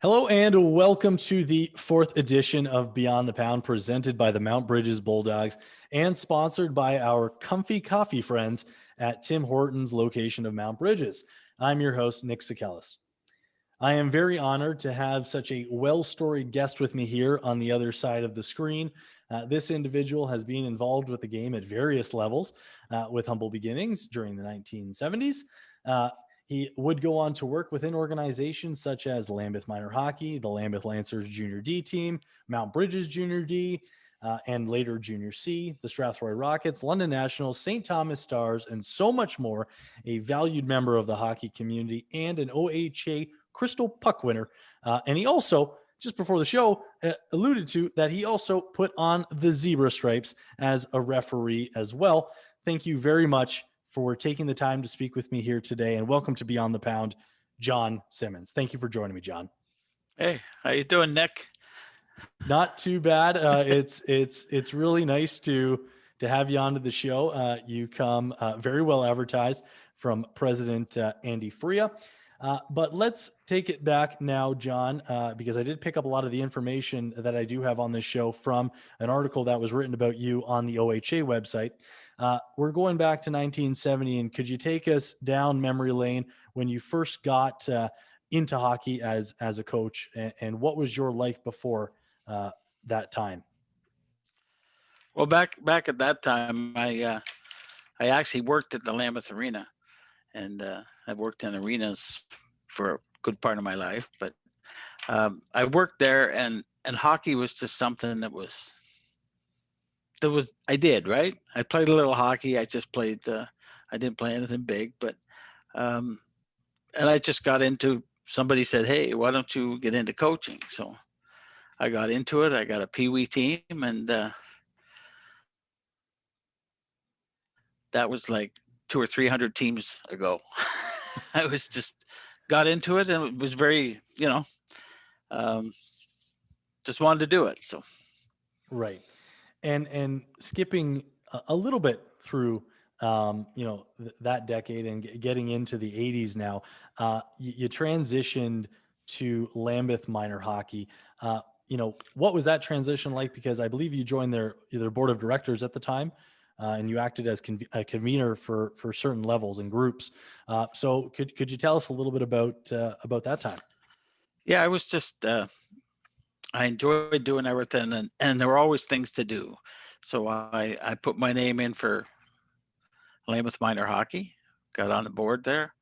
Hello and welcome to the fourth edition of Beyond the Pound, presented by the Mount Brydges Bulldogs and sponsored by our comfy coffee friends at Tim Hortons location of Mount Brydges. I'm your host, Nick Sakellis. I am very honored to have such a well-storied guest with me here on the other side of the screen. This individual has been involved with the game at various levels, with humble beginnings during the 1970s. He would go on to work within organizations such as Lambeth Minor Hockey, the Lambeth Lancers Jr D team, Mount Brydges Jr D, and later Junior C, the Strathroy Rockets, London Nationals, St. Thomas Stars, and so much more. A valued member of the hockey community and an OHA Crystal Puck winner. And he also, just before the show, alluded to that he also put on the zebra stripes as a referee as well. Thank you very much for taking the time to speak with me here today, and welcome to Beyond the Pound, John Simmons. Thank you for joining me, John. Hey, how you doing, Nick? Not too bad. It's really nice to have you onto the show. You come very well advertised from President Andy Freya. But let's take it back now, John, because I did pick up a lot of the information that I do have on this show from an article that was written about you on the OHA website. We're going back to 1970, and could you take us down memory lane when you first got into hockey as a coach, and what was your life before that time? Well, back at that time, I actually worked at the Lambeth Arena, and I've worked in arenas for a good part of my life. But I worked there, and hockey was just something that I did, right? I played a little hockey. I just played. I didn't play anything big, but and I just got into. Somebody said, "Hey, why don't you get into coaching?" So I got into it. I got a peewee team, and that was like 200 or 300 teams ago. I was just got into it, and it was very, just wanted to do it. So, right. And skipping a little bit through, that decade and getting into the 80s now, you transitioned to Lambeth Minor Hockey. What was that transition like? Because I believe you joined their either board of directors at the time, and you acted as a convener for certain levels and groups. So could you tell us a little bit about that time? Yeah, I was just I enjoyed doing everything, and there were always things to do. So I put my name in for Lambeth Minor Hockey, got on the board there.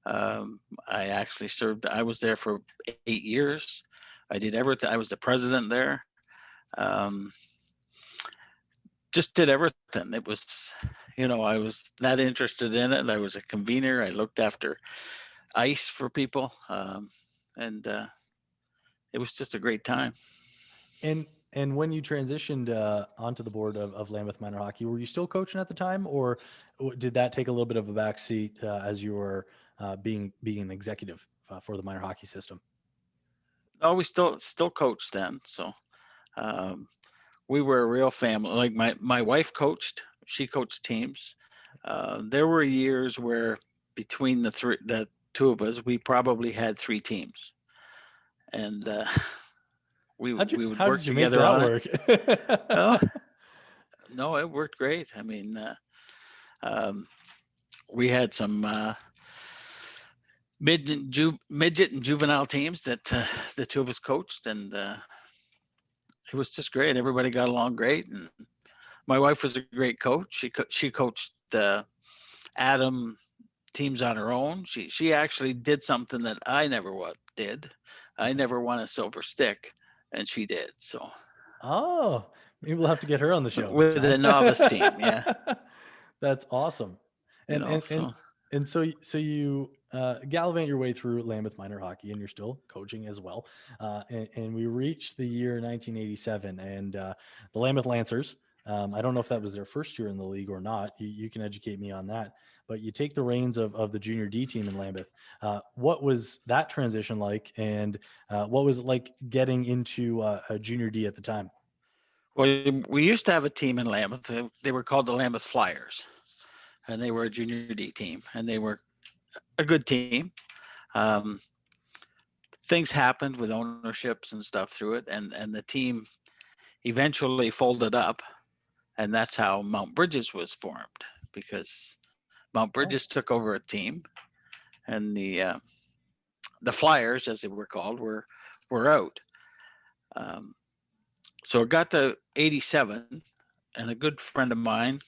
I actually served. I was there for 8 years. I did everything. I was the president there. Just did everything. It was, I was that interested in it. I was a convener. I looked after ice for people, and it was just a great time. And when you transitioned onto the board of Lambeth Minor Hockey, were you still coaching at the time, or did that take a little bit of a backseat as you were being an executive for the minor hockey system? Oh, we still coached then. So we were a real family. Like my wife coached. She coached teams. There were years where between the two of us, we probably had 3 teams, and we would work together on it. Oh, no, it worked great. I mean, we had some midget and juvenile teams that the two of us coached, and it was just great. Everybody got along great, and my wife was a great coach. She coached Adam teams on her own. She actually did something that I never did. I never won a silver stick, and she did. So, maybe we'll have to get her on the show with John. the novice team. Yeah, that's awesome. And so you gallivant your way through Lambeth Minor Hockey, and you're still coaching as well. And we reached the year 1987, and the Lambeth Lancers. I don't know if that was their first year in the league or not. You can educate me on that. But you take the reins of the Junior D team in Lambeth. What was that transition like, and what was it like getting into a Junior D at the time? Well, we used to have a team in Lambeth. They were called the Lambeth Flyers, and they were a Junior D team, and they were a good team. things happened with ownerships and stuff through it, and the team eventually folded up, and that's how Mount Brydges was formed, because Mount Brydges took over a team, and the Flyers, as they were called, were out. So it got to 87, and a good friend of mine,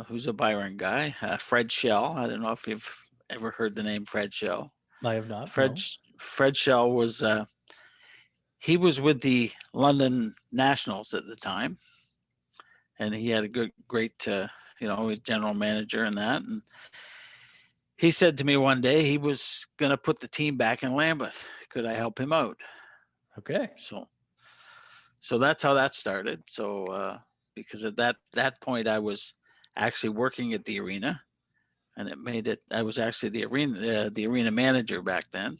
who's a Byron guy, Fred Shell. I don't know if you've ever heard the name Fred Shell. I have not. Fred No. Fred Shell was he was with the London Nationals at the time, and he had a great he was general manager and that. And he said to me one day he was going to put the team back in Lambeth. Could I help him out? Okay. So that's how that started. So because at that point I was actually working at the arena, and it made it. I was actually the arena manager back then.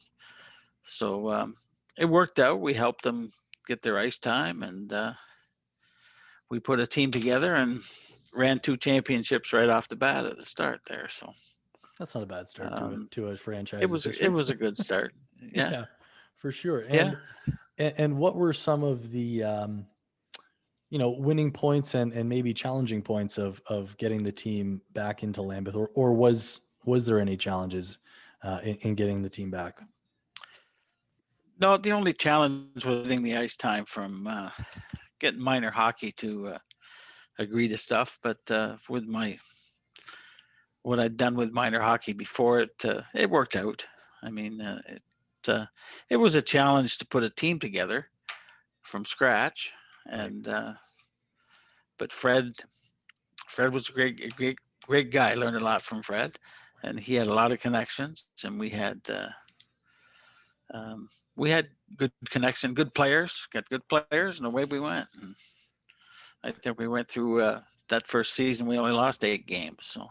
So it worked out. We helped them get their ice time, and we put a team together and ran 2 championships right off the bat at the start there. So that's not a bad start to a franchise. It was a good start. Yeah. Yeah, for sure. Yeah. And what were some of the winning points and maybe challenging points of getting the team back into Lambeth, or was there any challenges in getting the team back? No, the only challenge was getting the ice time from getting minor hockey to agree to stuff. But with what I'd done with minor hockey before, it worked out. I mean, it was a challenge to put a team together from scratch, and but Fred was a great guy. I learned a lot from Fred, and he had a lot of connections, and we had good connection, good players, got good players, and away we went. And I think we went through that first season. We only lost 8 games. So,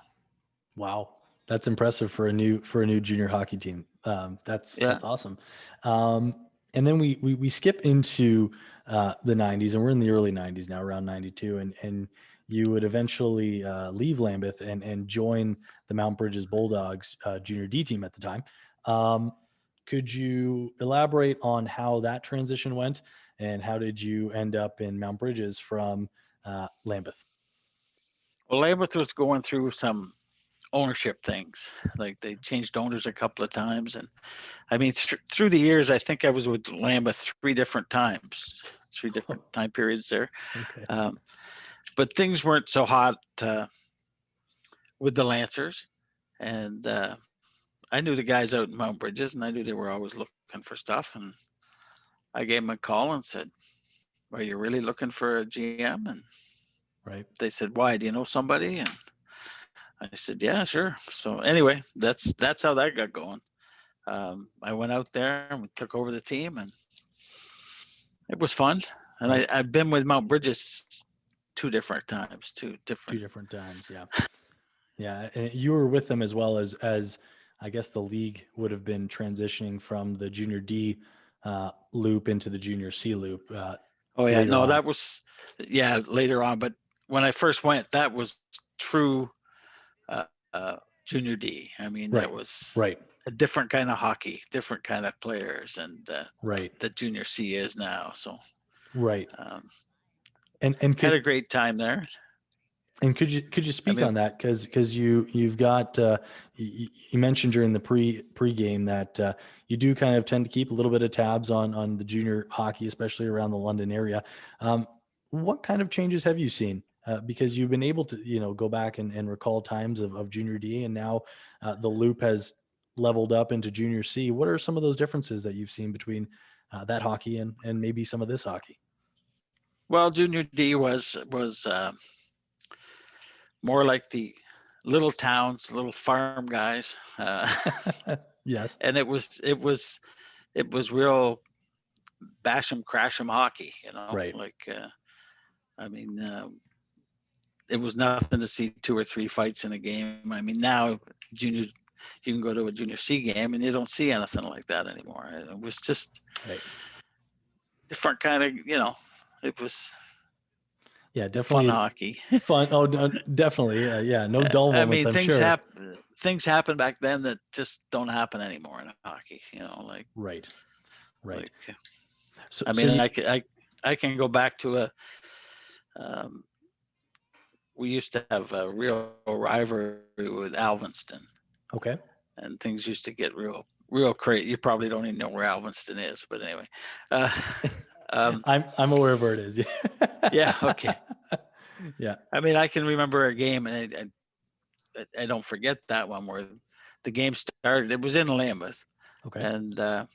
wow, that's impressive for a new junior hockey team. That's awesome. And then we skip into the 90s, and we're in the early 90s now, around 92, and you would eventually leave Lambeth and join the Mount Brydges Bulldogs Junior D team at the time. Could you elaborate on how that transition went, and how did you end up in Mount Brydges from Lambeth? Well, Lambeth was going through some ownership things. Like, they changed owners a couple of times, and I mean through the years, I think I was with Lambeth 3 different times, 3 different time periods there. Okay. But things weren't so hot with the Lancers, and I knew the guys out in Mount Brydges, and I knew they were always looking for stuff. And I gave them a call and said, "Are you really looking for a GM?" And right. They said, "Why? Do you know somebody?" And I said, "Yeah, sure." So anyway, that's how that got going. I went out there and we took over the team, and it was fun. And I've been with Mount Brydges 2 different times. Two different times. Yeah. Yeah. And you were with them as well as I guess the league would have been transitioning from the junior D loop into the junior C loop. That was later on. But when I first went, that was true junior D. I mean, that was a different kind of hockey, different kind of players, and the junior C is now. So and had a great time there. And could you speak on that, because you've got you mentioned during the pre-game that you do kind of tend to keep a little bit of tabs on the junior hockey, especially around the London area. What kind of changes have you seen? Because you've been able to go back and recall times of junior D, and now the loop has leveled up into junior C. What are some of those differences that you've seen between that hockey and maybe some of this hockey? Well, junior D was more like the little towns, little farm guys. Yes. And it was real bash 'em, crash 'em hockey, Right. Like, it was nothing to see 2 or 3 fights in a game. I mean, now you can go to a junior C game and you don't see anything like that anymore. It was just different kind of, it was definitely fun hockey. Fun. Oh, definitely. No dull moments. I mean, I'm sure. things happened back then that just don't happen anymore in hockey. Like Right. like So, I so mean, you, I can go back to um, we used to have a real rivalry with Alvinston, okay. and things used to get real crazy. You probably don't even know where Alvinston is, but anyway. Uh, I'm aware of where it is. yeah. Okay. Yeah. I mean, I can remember a game, and I don't forget that one where the game started. It was in Lambeth, Okay. and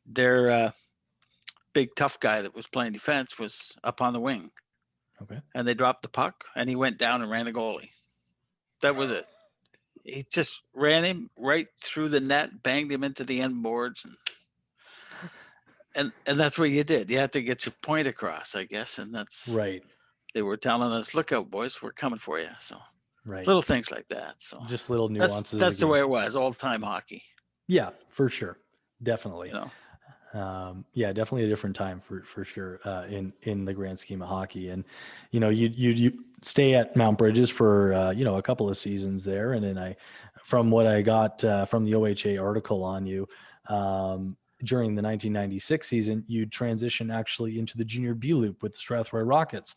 their big tough guy that was playing defense was up on the wing, Okay. and they dropped the puck, and he went down and ran the goalie. That was it. He just ran him right through the net, banged him into the end boards, and that's what you did. You had to get your point across, I guess, and that's Right. they were telling us, "Look out, boys, we're coming for you." So Right. little things like that. So Just little that's nuances of the that's the game. way it was, old time hockey. Yeah, for sure. Definitely. You know. Yeah, definitely a different time for sure in the grand scheme of hockey. And you stay at Mount Brydges for a couple of seasons there, and then from what I got from the OHA article on you, during the 1996 season, you transition actually into the Junior B Loop with the Strathroy Rockets.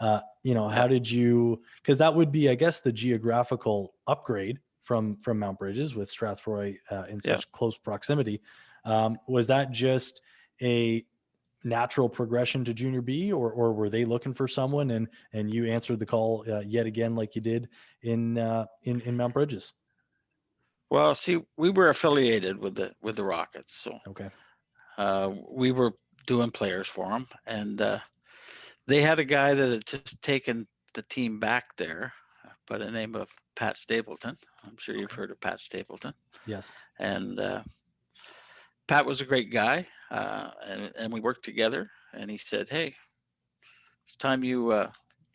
How did you? Because that would be, I guess, the geographical upgrade from Mount Brydges with Strathroy in Yeah. such close proximity. Was that just a natural progression to Junior B, or were they looking for someone and you answered the call yet again like you did in Mount Brydges? Well, see, we were affiliated with the Rockets, so Okay. we were doing players for them, and they had a guy that had just taken the team back there by the name of Pat Stapleton. I'm sure you've heard of Pat Stapleton. Yes. And Pat was a great guy, and we worked together. And he said, "Hey, it's time you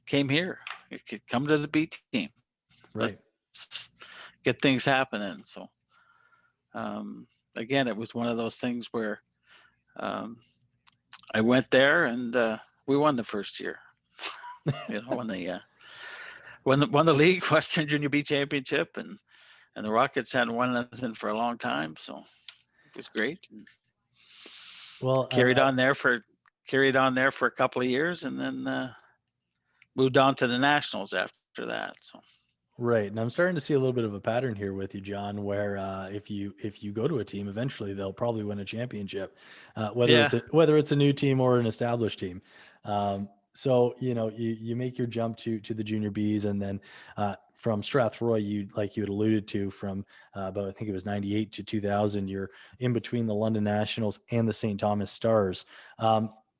came here. You could come to the B team. Right. Let's get things happening." So again, it was one of those things where I went there, and we won the first year. When the won the league Western Junior B championship, and the Rockets hadn't won anything for a long time, so it was great. And Well, carried on there for a couple of years, and then moved on to the Nationals after that. So right. And I'm starting to see a little bit of a pattern here with you, John, where if you go to a team, eventually they'll probably win a championship, whether yeah, it's a new team or an established team. So you make your jump to the Junior Bs, and then from Strathroy, you like you had alluded to, from about I think it was 98 to 2000, you're in between the London Nationals and the St. Thomas Stars.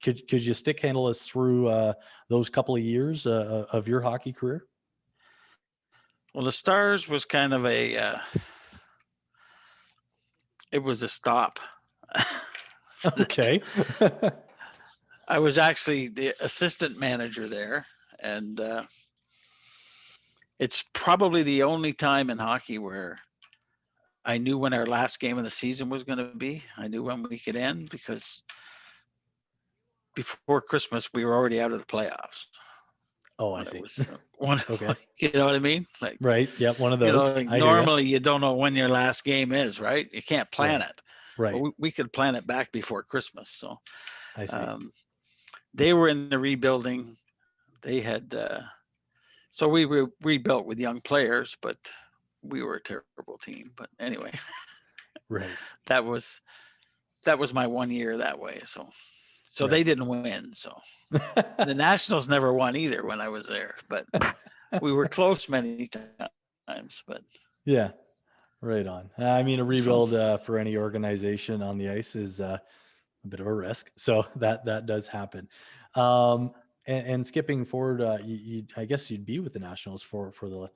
Could you stick handle us through those couple of years of your hockey career? well, the Stars was kind of it was a stop. Okay. I was actually the assistant manager there, and it's probably the only time in hockey where I knew when our last game of the season was going to be. I knew when we could end, because before Christmas we were already out of the playoffs. Oh, I When it see. was one, Okay. you know what I mean? Like, Right. Yep. One of those. like I hear you. normally you don't know when your last game is, right? You can't plan Right. it. Right. Well, we could plan it back before Christmas. So I see. um, they were in the rebuilding. They had so we rebuilt with young players, but we were a terrible team. But anyway, Right. that was my 1 year that way. So they Right. didn't win. So the Nationals never won either when I was there, but we were close many times. But Yeah. Right on. I mean, a so rebuild for any organization on the ice is a bit of a risk. So that does happen. And skipping forward, I guess you'd be with the Nationals for the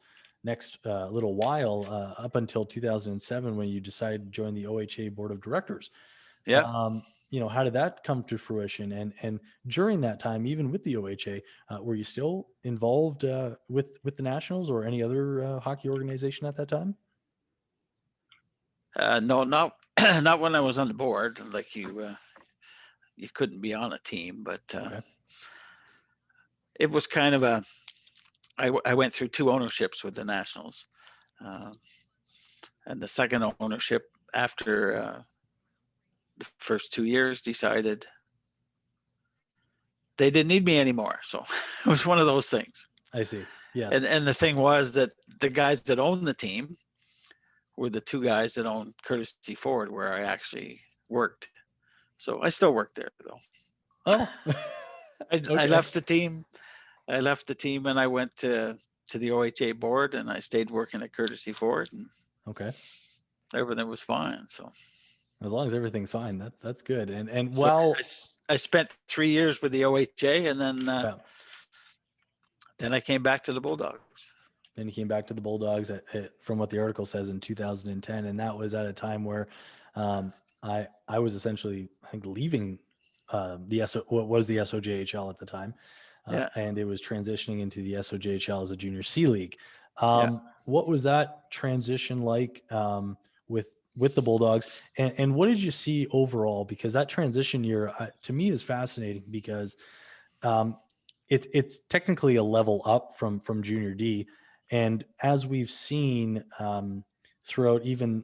next little while, up until 2007, when you decided to join the OHA board of directors. yeah. How did that come to fruition? And during that time, even with the OHA, were you still involved with the Nationals or any other hockey organization at that time? No, not not when I was on the board. Like you couldn't be on a team, but Okay. it was kind of I went through two ownerships with the Nationals. Uh, and the second ownership, after the first 2 years, decided they didn't need me anymore. So it was one of those things. I see. Yes. And the thing was that the guys that owned the team were the two guys that owned Courtesy Ford, where I actually worked. So I still work there, though. Oh, I okay. left the team. I left the team and I went to the OHA board, and I stayed working at Courtesy Ford, and Okay. everything was fine. So As long as everything's fine, that's good. And so while I spent 3 years with the OHA, and yeah, then I came back to the Bulldogs. then you came back to the Bulldogs from what the article says in 2010, and that was at a time where I was essentially, I think, leaving what was the SOJHL at the time, Yeah. and it was transitioning into the SOJHL as a junior C league. Yeah. What was that transition like with the Bulldogs, and what did you see overall? Because that transition year to me is fascinating because it's technically a level up from junior D, and as we've seen throughout even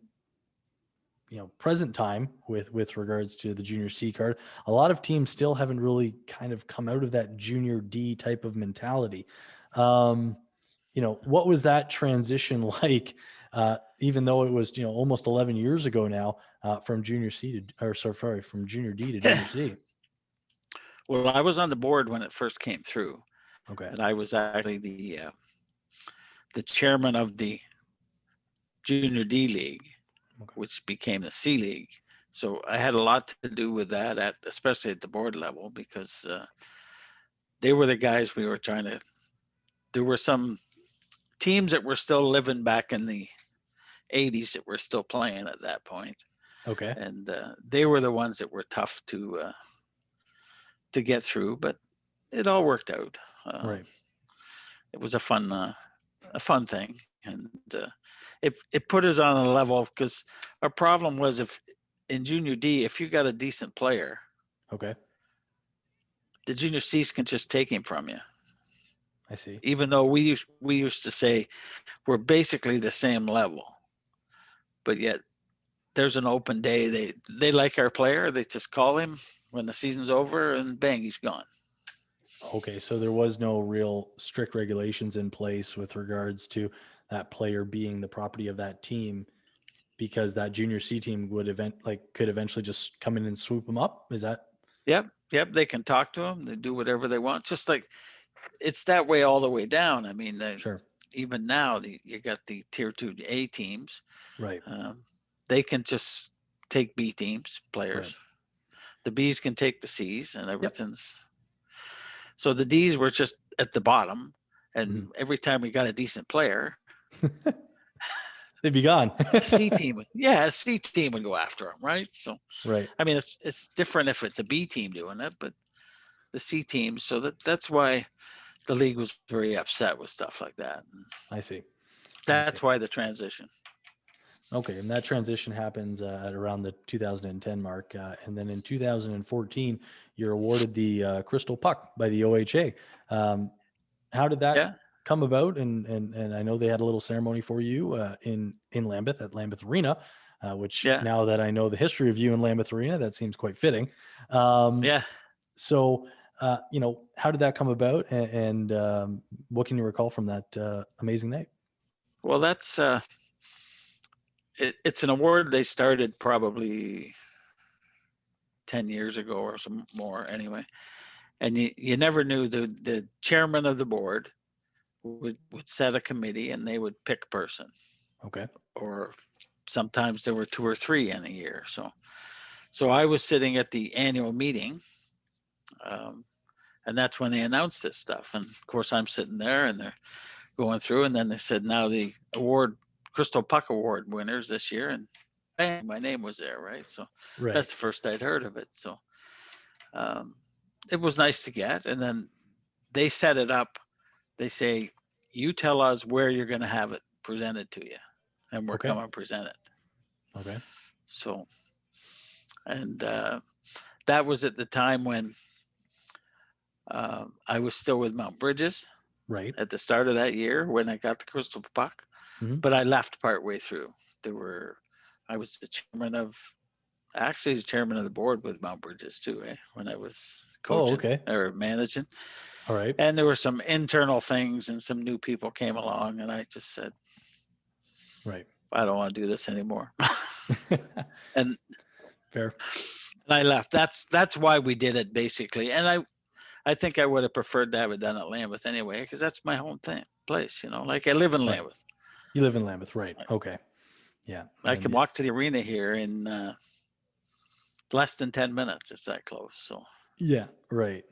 present time with regards to the junior C card, a lot of teams still haven't really kind of come out of that junior D type of mentality. What was that transition like? Even though it was almost 11 years ago now, from junior C from junior D to junior C. Well, I was on the board when it first came through, Okay. and I was actually the chairman of the junior D league, Okay. which became the C league. So I had a lot to do with that, especially at the board level, because they were the guys we were trying to. There were some teams that were still living back in the 80s that were still playing at that point, Okay. and they were the ones that were tough to get through, but it all worked out. Right. It was a fun thing, and it put us on a level, because our problem was, if in junior D, if you got a decent player, Okay. the junior C's can just take him from you. I see. Even though we used to say we're basically the same level, but yet there's an open day. They like our player. They just call him when the season's over, and bang, he's gone. Okay, so there was no real strict regulations in place with regards to that player being the property of that team, because that junior C team could eventually just come in and swoop him up. Is that Yep. They can talk to him. They do whatever they want. Just like it's that way all the way down. I mean, sure? even now, you got the tier 2A teams. Right. They can just take B teams players. Right. The Bs can take the Cs, and Yep. everything's. So the Ds were just at the bottom, and Mhm. every time we got a decent player, They'd be gone. a C team would go after them, right? So, Right. I mean, it's different if it's a B team doing it, but the C team. So that's why the league was very upset with stuff like that. And I see. that's why the transition. Okay, and that transition happens at around the 2010 mark, and then in 2014, you're awarded the Crystal Puck by the OHA. How did that come about? And I know they had a little ceremony for you in Lambeth at Lambeth Arena, which now that I know the history of you in Lambeth Arena, that seems quite fitting. So, how did that come about, and what can you recall from that amazing night? Well, that's it's an award they started probably 10 years ago or some more anyway. And you never knew. The chairman of the board would set a committee, and they would pick a person. Okay. Or sometimes there were 2 or 3 in a year. So I was sitting at the annual meeting, and that's when they announced this stuff. And of course, I'm sitting there, and they're going through, and then they said, now the Crystal Puck Award winners this year, and bang, my name was there, right? So that's the first I'd heard of it. So it was nice to get. And then they set it up. They say, you tell us where you're going to have it presented to you, and we're coming to present it. Okay. So, and that was at the time when I was still with Mount Brydges. Right. At the start of that year when I got the Crystal Puck. Mhm. but I left partway through. I was the chairman of the board with Mount Brydges too, when I was Oh, coaching okay. or managing. All right. And there were some internal things and some new people came along, and I just said, Right. I don't want to do this anymore. and Fair. and I left. That's why we did it basically. And I think I would have preferred to have it done at Lambeth anyway, because that's my home place. Like I live in Right. Lambeth. You live in Lambeth, right? Okay. Yeah. I And can walk to the arena here in less than 10 minutes. It's that close. So yeah, right.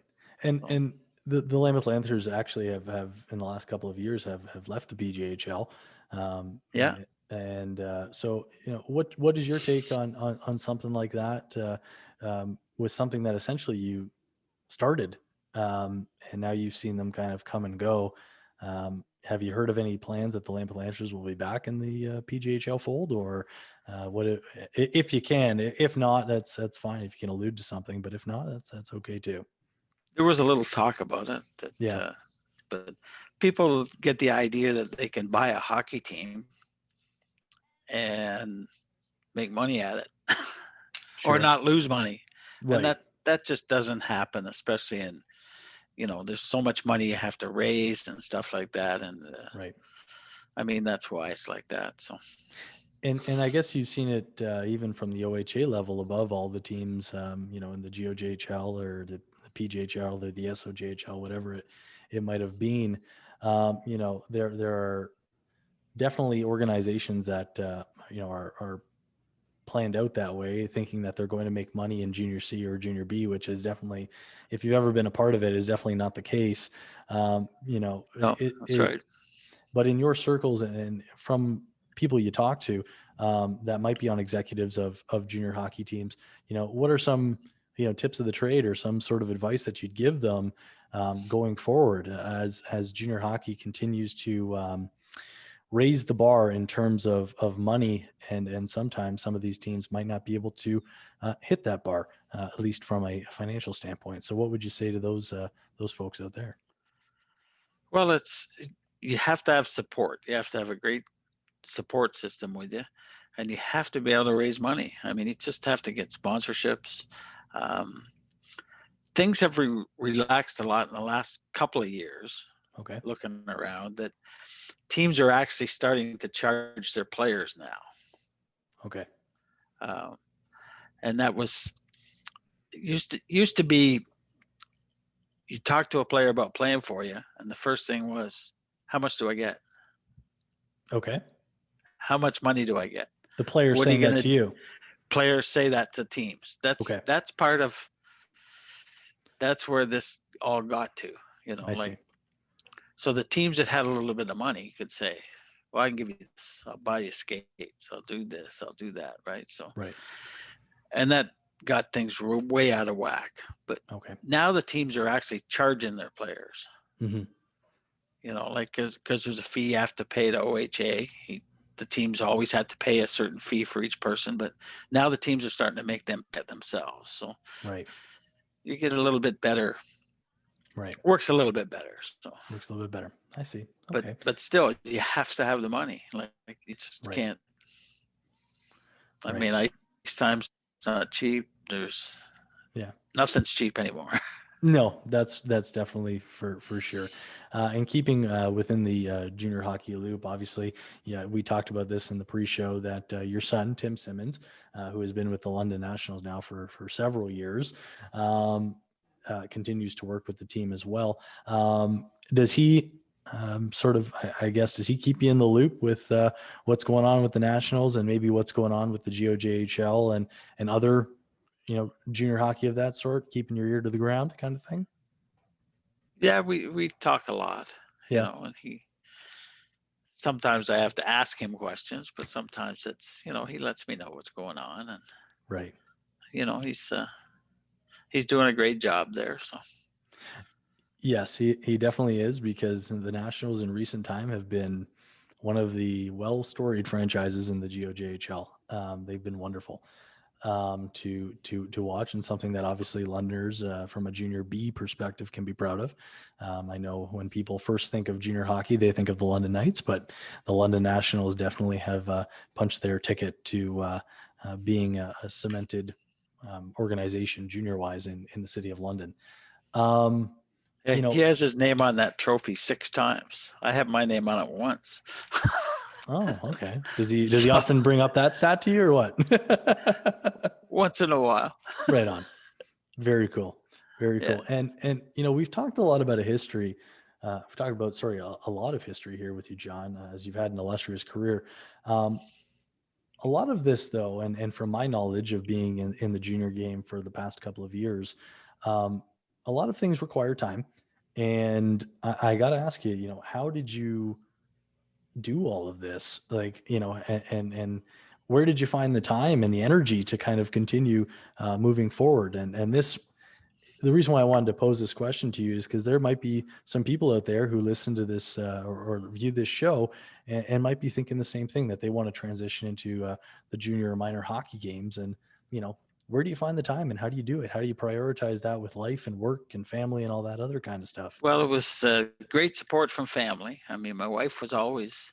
And so, and the Lambeth Lancers actually have in the last couple of years have left the PGHL. yeah. And so what is your take on something like that? Was something that essentially you started, and now you've seen them kind of come and go. Have you heard of any plans that the Lambeth Lancers will be back in the PGHL fold, or if you can? If not, that's fine. If you can allude to something, but if not, that's okay too. There was a little talk about it, Yeah, but people get the idea that they can buy a hockey team and make money at it or sure, not lose money. And right, that just doesn't happen, especially in, there's so much money you have to raise and stuff like that. And right. I mean, that's why it's like that. So And I guess you've seen it even from the OHA level above all the teams, in the GOJHL or the PJHL or the SOJHL, whatever it might have been. There are definitely organizations that are planned out that way, thinking that they're going to make money in junior C or junior B, which is definitely, if you've ever been a part of it, is definitely not the case. no, It that's is, right. but in your circles and from people you talk to, that might be on executives of junior hockey teams, what are some, tips of the trade or some sort of advice that you'd give them going forward as junior hockey continues to raise the bar in terms of money, and sometimes some of these teams might not be able to hit that bar, at least from a financial standpoint. So what would you say to those folks out there? Well, you have to have support. You have to have a great support system with you, and you have to be able to raise money. I mean, you just have to get sponsorships. Um, Things have relaxed a lot in the last couple of years. Okay. Looking around, that teams are actually starting to charge their players now, Okay. uh, and that was used to be. You talk to a player about playing for you, and the first thing was, "How much do I get? Okay. How much money do I get? The player What are you saying that going to to?" you. Players say that to teams. Okay. That's part of. That's where this all got to. I Like, see. so the teams that had a little bit of money could say, "Well, I can give you this. I'll buy you skates. I'll do this. I'll do that." Right. So, Right. and that got things way out of whack. But Okay. now the teams are actually charging their players. Mm-hmm. Like because there's a fee you have to pay to OHA. The teams always had to pay a certain fee for each person, but now the teams are starting to make them pay themselves. So Right. you get a little bit better. Right. Works a little bit better. So, Works a little bit better. I see. but Okay. but still, you have to have the money. Like you just Right. can't. I Right. mean, ice time's not cheap. There's Yeah. nothing's cheap anymore. No, that's definitely for sure. And keeping within the junior hockey loop, obviously, yeah, we talked about this in the pre-show that your son Tim Simmons, who has been with the London Nationals now for several years, continues to work with the team as well. Does he sort of, I guess, does he keep you in the loop with what's going on with the Nationals and maybe what's going on with the GOJHL and other junior hockey of that sort, keeping your ear to the ground kind of thing? Yeah, we talk a lot. Yeah. And sometimes I have to ask him questions, but sometimes it's he lets me know what's going on, and Right. He's doing a great job there. So Yes, he definitely is, because the Nationals in recent time have been one of the well-storied franchises in the GOJHL. They've been wonderful. to watch, and something that obviously Londoners from a junior B perspective can be proud of. I know when people first think of junior hockey, they think of the London Knights, but the London Nationals definitely have punched their ticket to being a cemented organization junior wise in the city of London. Yeah, he has his name on that trophy 6 times. I have my name on it once. Oh, okay. Does he often bring up that stat to you or what? Once in a while. Right on. Very cool. Very cool. And we've talked a lot about a history. We've talked about, a lot of history here with you, John, as you've had an illustrious career. A lot of this, though, and from my knowledge of being in the junior game for the past couple of years, a lot of things require time. And I got to ask you, how did you do all of this? Like, and where did you find the time and the energy to kind of continue moving forward? And this, the reason why I wanted to pose this question to you is because there might be some people out there who listen to this or view this show and might be thinking the same thing, that they want to transition into the junior or minor hockey games. And, where do you find the time and how do you do it? How do you prioritize that with life and work and family and all that other kind of stuff? Well, it was great support from family. I mean, my wife was always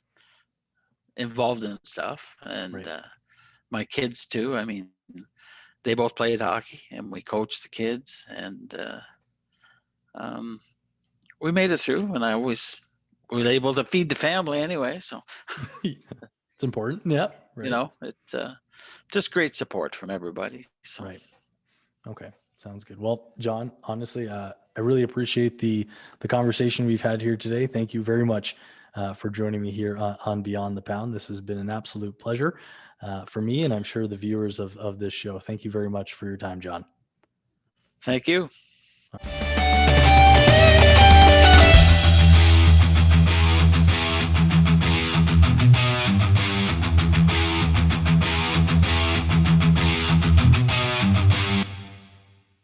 involved in stuff, and Right. My kids too. I mean, they both played hockey, and we coached the kids, and we made it through. And I was able to feed the family anyway. So It's important. Yeah. Right. it's just great support from everybody. So. Right. Okay. Sounds good. Well, John, honestly, I really appreciate the conversation we've had here today. Thank you very much for joining me here on Beyond the Pound. This has been an absolute pleasure for me, and I'm sure the viewers of this show. Thank you very much for your time, John. Thank you.